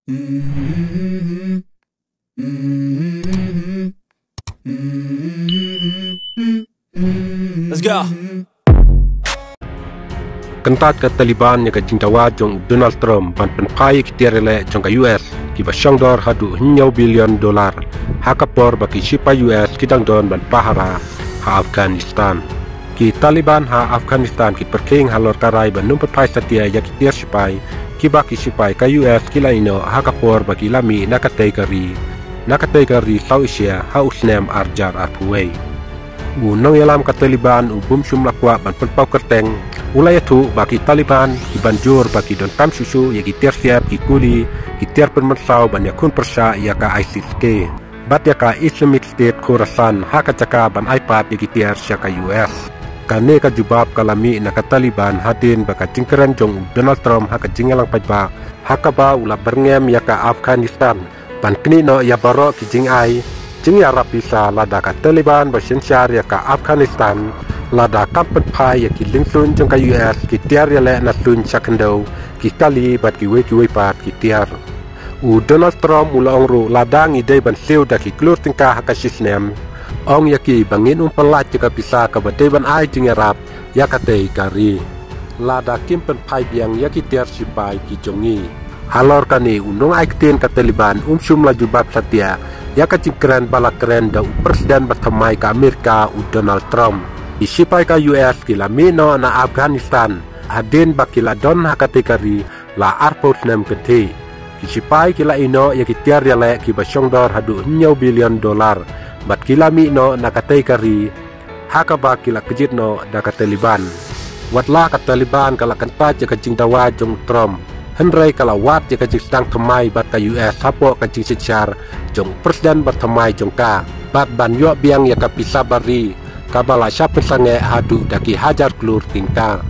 Let's go. Kentat ke Taliban yang kejingtawa jong Donald Trump ban penpai kitiarele jong ke US ki basyangdor hadu $1 billion hakapor bagi sipa US kidang don ban pahara ha Afghanistan ki Taliban ha Afghanistan ki perking halor karai ban numpet pai setia ya kitiar sipai ki baki sipai ke US kila ino hakapor bagi lami nakategori South Asia ha usnem arjar arpuwei unong yalam ke Taliban ubum sumlakwa ban penpau kerteng ulai itu bagi Taliban dibanjur bagi don tam susu ya gitiar siap gikuli gitiar penmersau ban yakun persa ya ka ISIS ke bat ya ka Islamic State Khorasan haka caka ban iPad ya gitiar siya ka US kane ka jubab kalami na ka Taliban hadin baka jingkeran jong Donald Trump haka jingalang paiba haka ba ula berngem ya ka Afghanistan ban kini no ya baro ki jing ai jing ya rapisa lada ka Taliban basensyar ya ka Afghanistan lada kampen pai ya ki lingsun jong ka US ki tiar ya le na sun sakendo ki kali bat ki we pat ki tiar u Donald Trump mula ongru lada ngide ban siu da ki klur tingkah ka sistem ong ya ki bangin pelat ka bisa ka bade ban ai jing arab ya ka te kari lada kimpen pai biang ya ki tiar sipai ki jongi halor kani unong ai kten ka Taliban sum la jubab satia ya ka cikran bala keren da presiden batamai ka Amerika u Donald Trump isipai ka US kila mino na Afghanistan adin bakila don hakatekari la arpot nem kete isipai kila ino ya kitiar ya le ki basyongdor hadu $1 billion bat kila mino na katekari hakaba kila kejitno da ka Taliban watla ka Taliban kala kanpat ya kajing dawa jong Trump henry kala wat ya kajing sedang temai bat ka US hapo kajing secar jong presiden bertemai jong ka bat ban yo biang ya ka pisabari kabala siapa sange hadu daki hajar klur tingka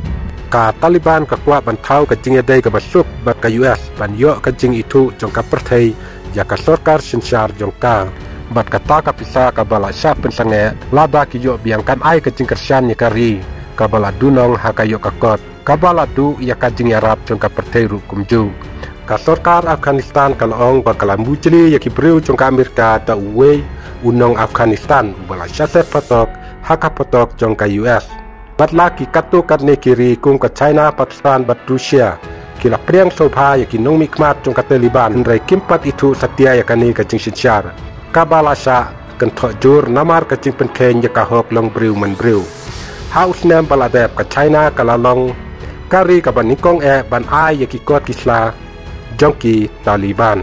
ka Taliban ka kuat bantau ka jing yadai ka basuk bat ka US ban yo ka jing itu jong ka pertai ya ka sorkar sinsyar jong ka bat kata ka pisa kabala siapa sange lada ki yo biangkan ai ka jing kersian ya kari kabala dunong haka yo ka kot kabala du ya ka jing yarap jong ka pertai ru kumju ka sorkar Afghanistan kalong bakalambu jeli ya ki breu jong ka Amerika ta uwe unong Afghanistan bala syasep patok haka potok jong ka US bat laki katu karne kiri kung ka China Pakistan bat Rusia kila priang sobha ya kinong mikmat jong ka Taliban rai kimpat itu satia ya kani ka jing sinsyar kabala sha kan jur namar ka jing penken ya ka hok long briu man briu haus nem bala dep ka China kalalong kari ka banikong ban ai ya ki kot kisla jong ki Taliban